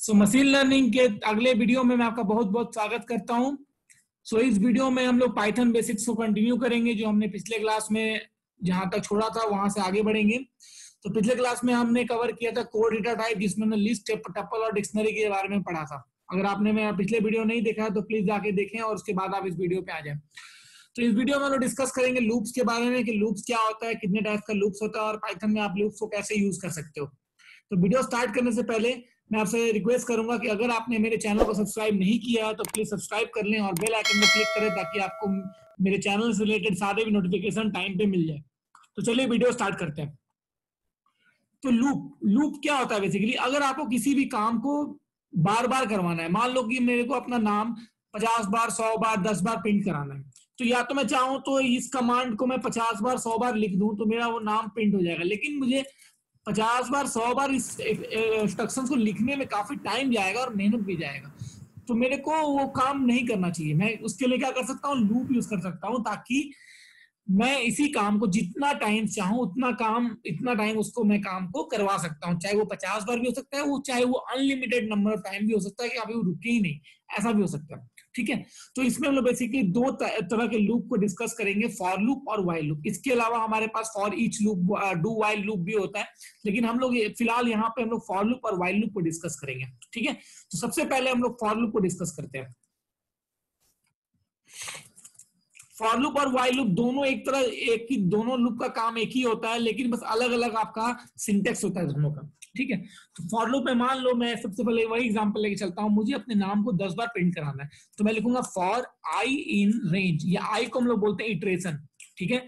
So machine learning के अगले video में मैं आपका बहुत बहुत स्वागत करता हूं। सो इस वीडियो में हम लोग पाइथन बेसिक्स को कंटिन्यू करेंगे, जो हमने पिछले क्लास में जहां तक छोड़ा था वहां से आगे बढ़ेंगे। तो पिछले क्लास में हमने कवर किया था कोड डेटा टाइप, जिसमें हमने लिस्ट, टपल और डिक्शनरी के बारे में पढ़ा था। अगर आपने मेरा पिछले वीडियो नहीं देखा है तो प्लीज जाके देखें और उसके बाद आप इस वीडियो पे आ जाए। तो इस वीडियो में हम लोग डिस्कस करेंगे लूप्स के बारे में कि लूप्स क्या होता है, कितने टाइप का लूप्स होता है और पाइथन में आप लूप्स को कैसे यूज कर सकते हो। तो वीडियो स्टार्ट करने से पहले मैं आपसे रिक्वेस्ट करूंगा कि अगर आपने मेरे चैनल को सब्सक्राइब नहीं किया तो प्लीज सब्सक्राइब कर लें और बेल आइकन को क्लिक करें, ताकि आपको मेरे चैनल से रिलेटेड सारे भी नोटिफिकेशन टाइम पे मिल जाए। तो चलिए वीडियो स्टार्ट करते हैं। तो लूप क्या होता है बेसिकली, अगर आपको किसी भी काम को बार बार करवाना है, मान लो कि मेरे को अपना नाम 50 बार, 100 बार, 10 बार प्रिंट कराना है, तो या तो मैं चाहूं तो इस कमांड को मैं 50 बार, 100 बार लिख दूं तो मेरा वो नाम प्रिंट हो जाएगा। लेकिन मुझे 50 बार, 100 बार इस इंस्ट्रक्शंस को लिखने में काफी टाइम जाएगा और मेहनत भी जाएगा, तो मेरे को वो काम नहीं करना चाहिए। मैं उसके लिए क्या कर सकता हूँ, लूप यूज कर सकता हूँ, ताकि मैं इसी काम को जितना टाइम चाहूं इतना टाइम उसको मैं काम को करवा सकता हूं। चाहे वो 50 बार भी हो सकता है, वो चाहे वो अनलिमिटेड नंबर ऑफ टाइम भी हो सकता है कि अभी वो रुके ही नहीं, ऐसा भी हो सकता है। ठीक है, तो इसमें हम लोग बेसिकली दो तरह के लूप को डिस्कस करेंगे, फॉर लूप और व्हाइल लूप। इसके अलावा हमारे पास for each loop, do while loop भी होता है, लेकिन हम लोग फिलहाल यहाँ पे हम लोग फॉर लूप और व्हाइल लूप को डिस्कस करेंगे। ठीक है, तो सबसे पहले हम लोग फॉर लूप को डिस्कस करते हैं। फॉर लूप और व्हाइल लूप दोनों एक ही, दोनों लूप का काम एक ही होता है, लेकिन बस अलग अलग आपका सिंटेक्स होता है दोनों का। ठीक है, तो फॉर लूप में मान लो मैं सबसे पहले वही एग्जांपल लेके चलता हूं, मुझे अपने नाम को 10 बार प्रिंट कराना है, तो मैं लिखूंगा फॉर आई इन रेंज, या आई को हम लोग बोलते हैं इटरेशन। ठीक है,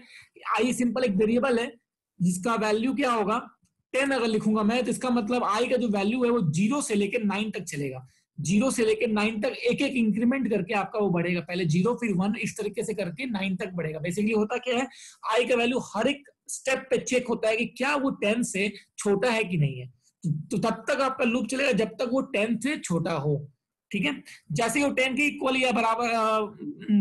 आई सिंपल एक वेरिएबल है जिसका वैल्यू क्या होगा, 10 अगर लिखूंगा मैं, तो इसका मतलब आई का जो वैल्यू है वो 0 से लेकर 9 तक चलेगा। 0 से लेकर 9 तक एक एक इंक्रीमेंट करके आपका वो बढ़ेगा, पहले 0 फिर 1, इस तरीके से करके 9 तक बढ़ेगा। बेसिकली होता क्या है, आई का वैल्यू हर एक स्टेप पे चेक होता है कि क्या वो 10 से छोटा है कि नहीं है, तो तब तक आपका लूप चलेगा जब तक वो 10 से छोटा हो। ठीक है, जैसे वो 10 के इक्वल या बराबर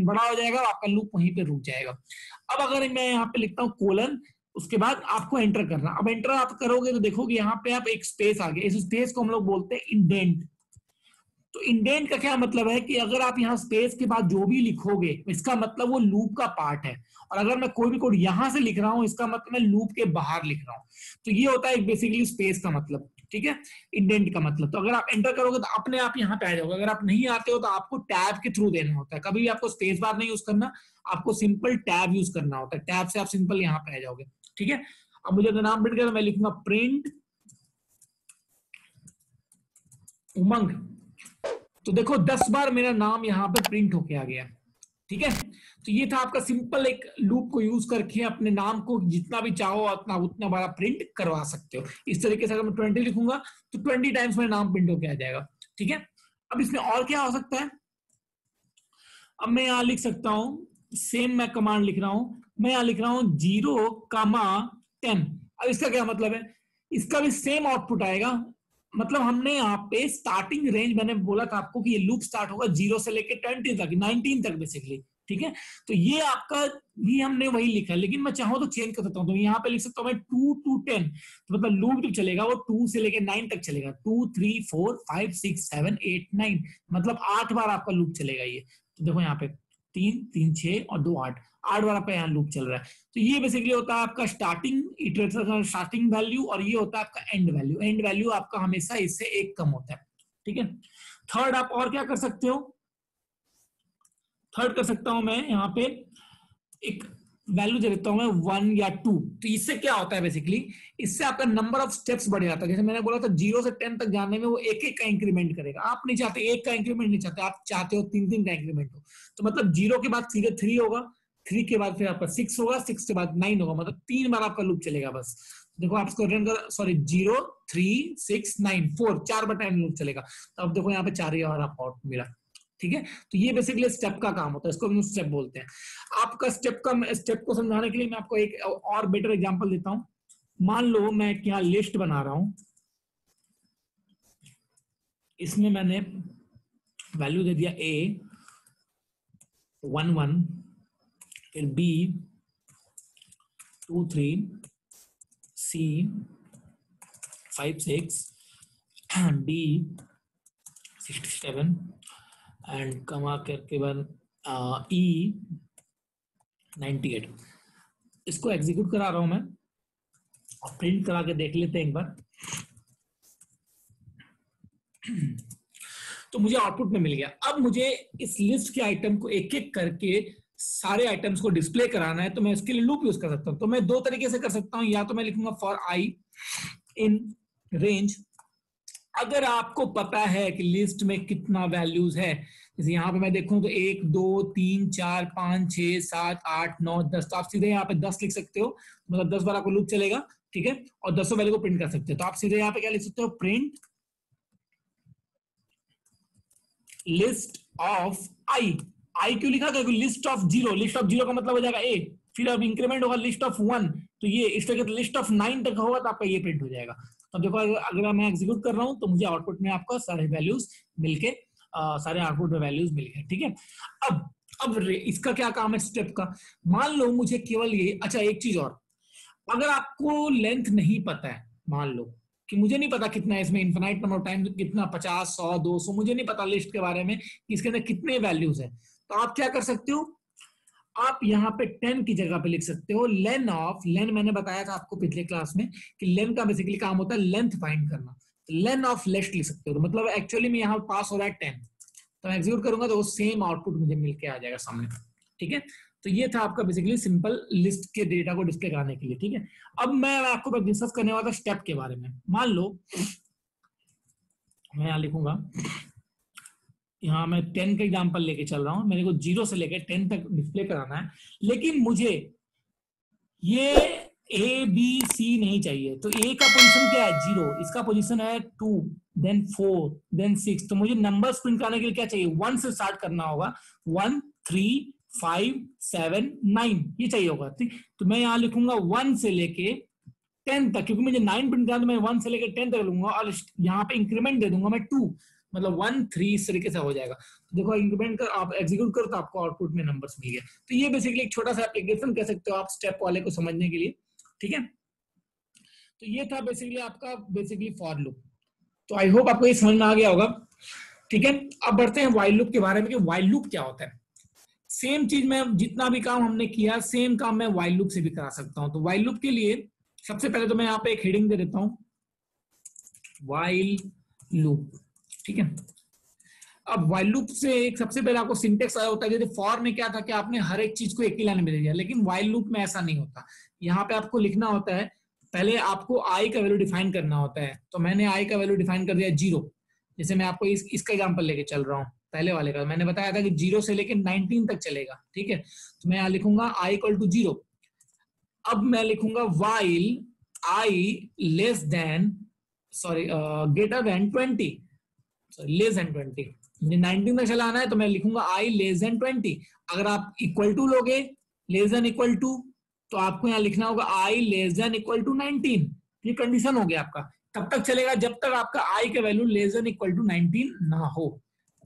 बड़ा हो जाएगा, आपका लूप वहीं पे रुक जाएगा। अब अगर मैं यहाँ पे लिखता हूँ कोलन, उसके बाद आपको एंटर करना। अब एंटर आप करोगे तो देखोगे यहाँ पे आप एक स्पेस आ गया, इस स्पेस को हम लोग बोलते हैं इंडेंट। तो इंडेंट का क्या मतलब है कि अगर आप यहाँ स्पेस के बाद जो भी लिखोगे, इसका मतलब वो लूप का पार्ट है, और अगर मैं कोई भी कोड यहां से लिख रहा हूं, इसका मतलब मैं लूप के बाहर लिख रहा हूं। तो ये होता है बेसिकली स्पेस का मतलब। ठीक है, इंडेंट का मतलब, तो अगर आप एंटर करोगे तो अपने आप यहाँ पे आ जाओगे। अगर आप नहीं आते हो तो आपको टैब के थ्रू देना होता है, कभी भी आपको स्पेस बार नहीं यूज करना, आपको सिंपल टैब यूज करना होता है। टैब से आप सिंपल यहाँ पे आ जाओगे। ठीक है, अब मुझे नाम प्रिंट करना, मैं लिखूंगा प्रिंट उमंग, तो देखो 10 बार मेरा नाम यहाँ पे प्रिंट होके आ गया। ठीक है, तो ये था आपका सिंपल एक लूप को यूज करके अपने नाम को जितना भी चाहो उतना बड़ा प्रिंट करवा सकते हो। इस तरीके से अगर मैं 20 लिखूंगा तो 20 टाइम्स मेरा नाम प्रिंट होके आ जाएगा। ठीक है, अब इसमें और क्या हो सकता है, अब मैं यहां लिख सकता हूं, सेम मैं कमांड लिख रहा हूं, मैं यहां लिख रहा हूं 0,10। अब इसका क्या मतलब है, इसका भी सेम आउटपुट आएगा। मतलब हमने यहाँ पे स्टार्टिंग रेंज, मैंने बोला था आपको कि ये लूप स्टार्ट होगा 0 से लेकर 20 तक, 19 तक बेसिकली। ठीक है, तो ये आपका भी हमने वही लिखा है, लेकिन मैं चाहूँ तो चेंज कर सकता हूँ। तो यहाँ पे लिख सकता हूँ मैं 2 to 10, तो मतलब लूप जो चलेगा वो 2 से लेकर 9 तक चलेगा। 2 3 4 5 6 7 8 9, मतलब 8 बार आपका लूप चलेगा ये। तो देखो यहाँ पे 3 3 6 और 2 8, 8 बार आपका यहाँ लूप चल रहा है। तो ये बेसिकली होता है आपका स्टार्टिंग इटरेशन का स्टार्टिंग वैल्यू, और ये होता है आपका एंड वैल्यू। एंड वैल्यू आपका हमेशा इससे एक कम होता है। ठीक है, थर्ड आप और क्या कर सकते हो, थर्ड कर सकता हूं मैं यहाँ पे एक वैल्यू दे देता हूं मैं 1 या 2। तो इससे क्या होता है बेसिकली, इससे आपका नंबर ऑफ स्टेप्स बढ़ जाता है। जैसे मैंने बोला था 0 से 10 तक जाने में वो एक एक का इंक्रीमेंट करेगा। आप नहीं चाहते एक का इंक्रीमेंट, नहीं चाहते, आप चाहते हो 3 का इंक्रीमेंट हो। तो मतलब 0 के बाद सीधे 3 होगा, 3 के बाद फिर आपका 6 होगा, 6 के बाद 9 होगा, मतलब 3 बार आपका लूप चलेगा बस। देखो आप इसको रन कर, सॉरी 0 3 6 9 4, 4 बार टाइम लूप चलेगा। तो अब देखो यहाँ पे 4 ही और आपका आउटपुट मिला। ठीक है, तो ये बेसिकली स्टेप का काम होता है, इसको हम स्टेप बोलते हैं। आपका स्टेप को समझाने के लिए मैं आपको एक और बेटर एग्जांपल देता हूं। मान लो मैं यहाँ लिस्ट बना रहा हूं, इसमें मैंने वैल्यू दे दिया A 1 1, फिर B 2 3, C 5 6, D 67 एंड कमा करके बाद ई 98। इसको एग्जीक्यूट करा रहा हूं मैं और प्रिंट करा के देख लेते हैं एक बार। तो मुझे आउटपुट में मिल गया। अब मुझे इस लिस्ट के आइटम को एक एक करके सारे आइटम्स को डिस्प्ले कराना है, तो मैं इसके लिए लूप यूज कर सकता हूं। तो मैं दो तरीके से कर सकता हूं, या तो मैं लिखूंगा फॉर आई इन रेंज। अगर आपको पता है कि लिस्ट में कितना वैल्यूज है, जैसे यहाँ पे मैं देखूं तो 1 2 3 4 5 6 7 8 9 10, तो आप सीधे यहाँ पे 10 लिख सकते हो, मतलब 10 बार आपको लूप चलेगा, ठीक है, और 10 वैल्यू को प्रिंट कर सकते हो। तो आप सीधे यहाँ पे क्या लिख सकते हो, प्रिंट लिस्ट ऑफ आई। आई क्यों लिखा, क्योंकि list of zero, list of zero का मतलब हो जाएगा ए, फिर अब इंक्रीमेंट होगा लिस्ट ऑफ 1, तो ये इस तरह लिस्ट ऑफ 9 तक होगा तो आपका ये प्रिंट हो जाएगा। तो देखो अगर मैं एग्जीक्यूट कर रहा हूं तो मुझे आउटपुट में आपका सारे वैल्यूज मिलके सारे आउटपुट में वैल्यूज मिल गए, ठीक है। अब इसका क्या काम है स्टेप का, मान लो मुझे केवल ये, अच्छा एक चीज और, अगर आपको लेंथ नहीं पता है, मान लो कि मुझे नहीं पता कितना है इसमें, इनफिनाइट नंबर ऑफ टाइम कितना, 50 100 200, मुझे नहीं पता लिस्ट के बारे में कि इसके अंदर कितने वैल्यूज है, तो आप क्या कर सकते हो, आप यहाँ पे 10 की जगह पे लिख सकते हो लेन ऑफ, लेन मैंने बताया था आपको पिछले क्लास में कि लेन का बेसिकली काम होता है लेंथ फाइंड करना, लेन ऑफ लिस्ट लिख सकते हो। तो मतलब एक्चुअली में यहाँ पास हो रहा है 10, तो मैं एग्जीक्यूट करूंगा तो वो सेम आउटपुट मुझे मिलके आ जाएगा सामने, ठीक है। तो ये था आपका बेसिकली सिंपल लिस्ट के डेटा को डिस्प्ले कराने के लिए, ठीक है। अब मैं आपको डिस्कस करने वाला स्टेप के बारे में। मान लो मैं यहाँ लिखूंगा, यहाँ मैं 10 का एग्जांपल लेके चल रहा हूं, मेरे को 0 से लेकर 10 तक डिस्प्ले कराना है, लेकिन मुझे ये ए बी सी नहीं चाहिए। तो ए का पोजीशन क्या है, 0, इसका पोजीशन है 2, देन 4, देन 6। तो मुझे नंबर्स प्रिंट करने के लिए क्या चाहिए, 1 से स्टार्ट करना होगा, 1 3 5 7 9 ये चाहिए होगा, ठीक। तो मैं यहाँ लिखूंगा 1 से लेके 10 तक, क्योंकि मुझे 9 प्रिंट करना, तो मैं 1 से लेकर 10 तक लूंगा और यहाँ पे इंक्रीमेंट दे दूंगा मैं 2, मतलब 1 3 इस तरीके से हो जाएगा। तो देखो इंक्रीमेंट कर, आप एग्जीक्यूट करो तो आपको आउटपुट में नंबर्स मिल गए। तो ये बेसिकली एक छोटा सा एप्लीकेशन कह सकते हो आप स्टेप वाले को समझने के लिए, ठीक है। तो ये था बेसिकली आपका बेसिकली फॉर लूप। तो आई होप आपको ये समझ में आ गया होगा, ठीक है। अब बढ़ते हैं व्हाइल लूप के बारे में कि व्हाइल लूप क्या होता है। सेम चीज में जितना भी काम हमने किया सेम काम मैं व्हाइल लूप से भी करा सकता हूं। तो व्हाइल लूप के लिए सबसे पहले तो मैं यहाँ पे एक हेडिंग दे देता हूं, व्हाइल लूप, ठीक है। अब व्हाइल लूप से एक सबसे पहले आपको सिंटेक्स आया होता है, जैसे फॉर में क्या था कि आपने हर एक चीज को एक ही लाइन में दे दिया, लेकिन व्हाइल लूप में ऐसा नहीं होता। यहाँ पे आपको लिखना होता है, पहले आपको आई का वैल्यू डिफाइन करना होता है। तो मैंने आई का वैल्यू डिफाइन कर दिया 0। जैसे मैं आपको इसका एग्जाम्पल लेके चल रहा हूँ, पहले वाले का मैंने बताया था कि 0 से लेके 19 तक चलेगा, ठीक है। तो मैं यहाँ लिखूंगा आई इक्वल टू 0। अब मैं लिखूंगा while I less than greater than 20, less than 20, मुझे 19 तक चलाना है, तो मैं लिखूंगा आई लेस देन 20। अगर आप इक्वल टू लोगे, लेस देन इक्वल टू, तो आपको यहाँ लिखना होगा आई लेस देन इक्वल टू 19। ये कंडीशन हो गया आपका, तब तक चलेगा जब तक आपका आई का value less than equal to 19 ना हो।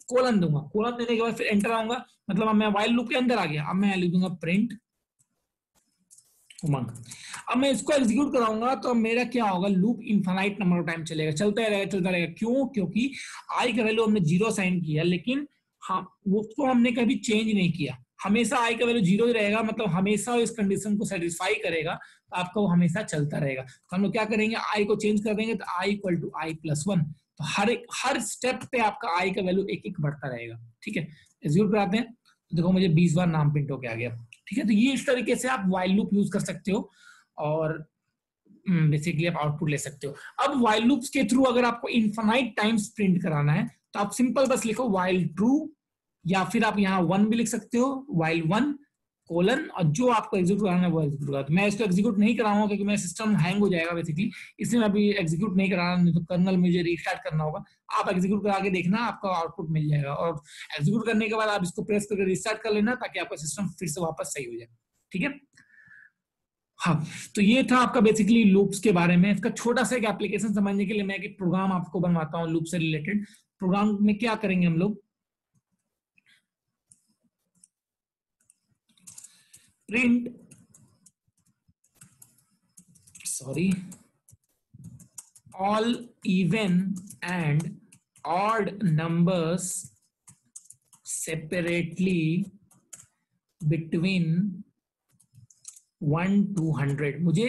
कोलन दूंगा, कोलन देने के बाद फिर एंटर आऊंगा, मतलब अब मैं व्हाइल लूप के अंदर आ गया। अब मैं लिख दूंगा प्रिंट उमंग। अब मैं इसको एग्जीक्यूट कराऊंगा तो मेरा क्या होगा, loop infinite number of time चलेगा, चलता रहेगा चलता रहेगा। क्यों, क्योंकि आई का वैल्यू हमने 0 साइन किया, लेकिन हाँ उसको हमने कभी चेंज नहीं किया, हमेशा आई का वैल्यू 0 ही रहेगा, मतलब हमेशा इस कंडीशन को सेटिस्फाई करेगा, तो आपका वो हमेशा चलता रहेगा। तो हम लोग क्या करेंगे, आई को चेंज कर देंगे, तो I equal to I plus 1। तो हर स्टेप पे आपका आई का वैल्यू एक एक बढ़ता रहेगा, ठीक है। एग्जीक्यूट कराते हैं, देखो मुझे 20 बार नाम प्रिंट होके आ गया, ठीक है। तो ये इस तरीके से आप व्हाइल लूप यूज कर सकते हो और बेसिकली आप आउटपुट ले सकते हो। अब व्हाइल लूप्स के थ्रू अगर आपको इनफाइनाइट टाइम्स प्रिंट कराना है, तो आप सिंपल बस लिखो व्हाइल ट्रू, या फिर आप यहाँ 1 भी लिख सकते हो, व्हाइल 1 कोलन, और जो आपको एग्जीक्यूट कराना है वो एग्जीक्यूट करा। तो मैं इसको एग्जीक्यूट नहीं कराऊंगा क्योंकि मेरा सिस्टम हैंग हो जाएगा बेसिकली, इसलिए मैं अभी एग्जीक्यूट नहीं करा रहा, नहीं तो कर्नल मुझे रीस्टार्ट करना होगा। आप एग्जीक्यूट करा के देखना, आपका आउटपुट मिल जाएगा, और एग्जीक्यूट करने के बाद आप इसको प्रेस करके रीस्टार्ट कर लेना, ताकि आपका सिस्टम फिर से वापस सही हो जाए, ठीक है। हाँ, तो ये था आपका बेसिकली लूप्स के बारे में। इसका छोटा सा एक एप्लीकेशन समझने के लिए मैं एक प्रोग्राम आपको बनवाता हूँ लूप से रिलेटेड। प्रोग्राम में क्या करेंगे हम लोग, print all even and odd numbers separately between 1 to 100। मुझे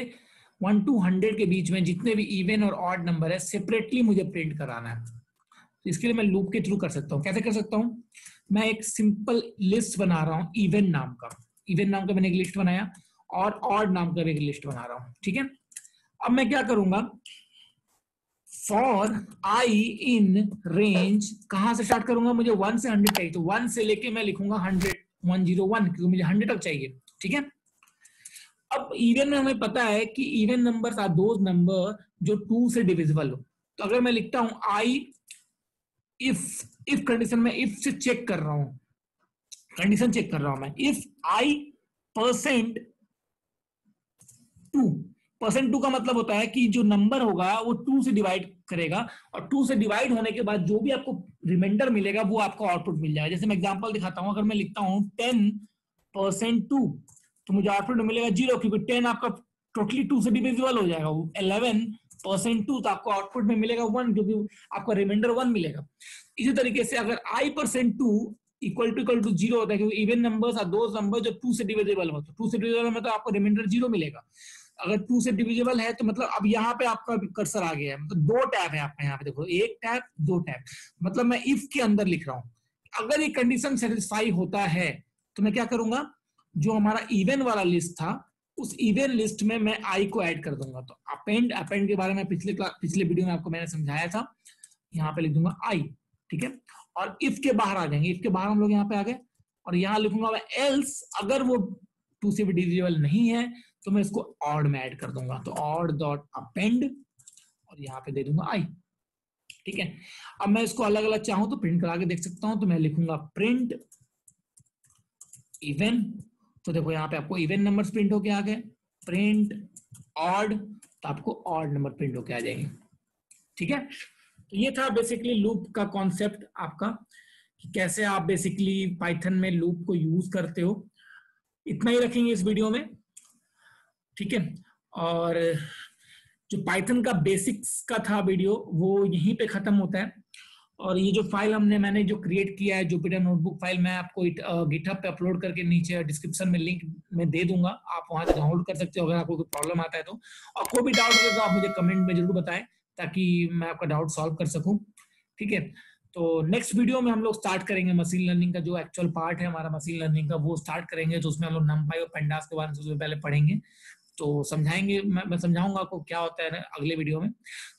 1 to 100 के बीच में जितने भी इवन और ऑड नंबर है सेपरेटली मुझे प्रिंट कराना है। तो इसके लिए मैं लूप के थ्रू कर सकता हूँ। कैसे कर सकता हूँ? मैं एक सिंपल लिस्ट बना रहा हूँ इवन नाम का। इवन नाम का मैंने एक लिस्ट बनाया और ऑड नाम का भी एक लिस्ट बना रहा हूँ। ठीक है, अब मैं क्या करूंगा, फॉर आई इन रेंज, कहां से स्टार्ट करूंगा, मुझे 1 से 100 चाहिए, तो 1 से लेके मैं लिखूंगा 100, 101, क्योंकि मुझे 100 तक चाहिए। ठीक है, अब इवन में हमें पता है कि even numbers are those number जो 2 से डिविजिबल हो। तो अगर मैं लिखता हूं आई इफ कंडीशन में इफ से चेक कर रहा हूं, कंडीशन चेक कर रहा हूं मैं, इफ आई परसेंट 2 का मतलब होता है कि जो नंबर होगा वो 2 से डिवाइड करेगा, और 2 से डिवाइड होने के बाद जो भी आपको रिमाइंडर मिलेगा वो आपको आउटपुट मिल जाएगा। जैसे मैं एग्जांपल दिखाता हूं, अगर मैं लिखता हूं 10% 2, तो मुझे आउटपुट मिलेगा 0, क्योंकि 10 आपका टोटली 2 से डिविजिबल हो जाएगा। 11% 2 तो आपको आउटपुट में मिलेगा 1, क्योंकि आपका रिमाइंडर 1 मिलेगा। इसी तरीके से अगर i%2 इक्वल टू 0 होता है, क्योंकि even numbers are those number जो 2 से डिविजिबल हो, तो 2 से डिविजिबल में तो आपको रिमाइंडर 0 मिलेगा। अगर 2 से डिविजिबल है तो मतलब अब यहाँ पे आपका कर्सर आ गया है, मतलब 2 टैब है आपका, यहाँ पे देखो 1 टैब 2 टैब, मतलब मैं इफ के अंदर लिख रहा हूं। अगर ये कंडीशन सेटिस्फाई होता है तो मैं क्या करूंगा, जो हमारा इवन वाला लिस्ट था उस इवन लिस्ट में मैं आई को ऐड कर दूंगा। तो अपेंड के बारे में पिछले वीडियो में आपको मैंने समझाया था। यहाँ पे लिख दूंगा आई। ठीक है, और इफ के बाहर आ जाएंगे, इफ के बाहर हम लोग यहाँ पे आ गए, और यहाँ लिखूंगा मैं एल्स, अगर वो 2 से भी डिविजिबल नहीं है तो मैं इसको ऑड में ऐड कर दूंगा। तो ऑड डॉट अपेंड, और यहाँ पे दे दूंगा आई। ठीक है, अब मैं इसको अलग अलग चाहूं तो प्रिंट करा के देख सकता हूं। तो मैं लिखूंगा प्रिंट इवन, तो देखो यहाँ पे आपको इवन नंबर्स प्रिंट होके आ गए। प्रिंट ऑड, तो आपको ऑड नंबर प्रिंट होके आ जाएंगे। ठीक है, तो ये था बेसिकली लूप का कॉन्सेप्ट आपका, कि कैसे आप बेसिकली पाइथन में लूप को यूज करते हो। इतना ही रखेंगे इस वीडियो में। ठीक है, और जो पाइथन का बेसिक्स का था वीडियो वो यहीं पे खत्म होता है। और ये जो फाइल मैंने जो क्रिएट किया है जुपिटर नोटबुक फाइल, मैं आपको गिटहब पे अपलोड करके नीचे डिस्क्रिप्शन में लिंक में दे दूंगा, आप वहां से डाउनलोड कर सकते हो अगर आपको कोई प्रॉब्लम आता है तो। और कोई भी डाउट होगा तो आप मुझे कमेंट में जरूर बताएं ताकि मैं आपका डाउट सॉल्व कर सकूं। ठीक है, तो नेक्स्ट वीडियो में हम लोग स्टार्ट करेंगे मशीन लर्निंग का जो एक्चुअल पार्ट है हमारा मशीन लर्निंग का, वो स्टार्ट करेंगे। तो उसमें हम लोग नंपाई और पेंडास के बारे में सबसे पहले पढ़ेंगे, तो समझाएंगे, मैं समझाऊंगा आपको क्या होता है अगले वीडियो में।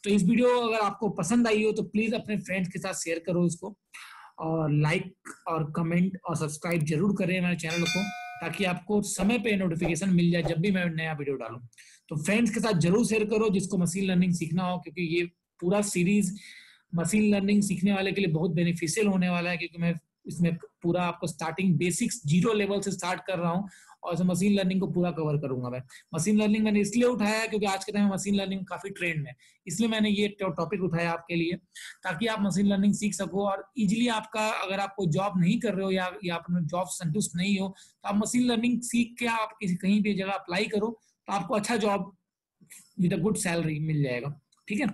तो इस वीडियो अगर आपको पसंद आई हो तो प्लीज अपने फ्रेंड्स के साथ शेयर करो इसको, और लाइक और कमेंट और सब्सक्राइब जरूर करें मेरे चैनल को, ताकि आपको समय पे नोटिफिकेशन मिल जाए जब भी मैं नया वीडियो डालूं। तो फ्रेंड्स के साथ जरूर शेयर करो जिसको मशीन लर्निंग सीखना हो, क्योंकि ये पूरा सीरीज मशीन लर्निंग सीखने वाले के लिए बहुत बेनिफिशियल होने वाला है, क्योंकि मैं इसमें पूरा आपको स्टार्टिंग बेसिक्स 0 लेवल से स्टार्ट कर रहा हूँ, और मशीन लर्निंग को पूरा कवर करूंगा मैं। मशीन लर्निंग मैंने इसलिए उठाया क्योंकि आज के टाइम में मशीन लर्निंग काफी ट्रेंड में, इसलिए मैंने ये टॉपिक उठाया आपके लिए, ताकि आप मशीन लर्निंग सीख सको और इजीली आपका, अगर आप कोई जॉब नहीं कर रहे हो या आप जॉब संतुष्ट नहीं हो, तो आप मशीन लर्निंग सीख के आप किसी कहीं भी जगह अप्लाई करो तो आपको अच्छा job with a good salary मिल जाएगा। ठीक है,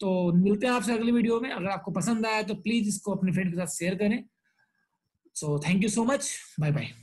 तो मिलते हैं आपसे अगली वीडियो में। अगर आपको पसंद आया तो प्लीज इसको अपने फ्रेंड के साथ शेयर करें। So thank you so much, bye bye.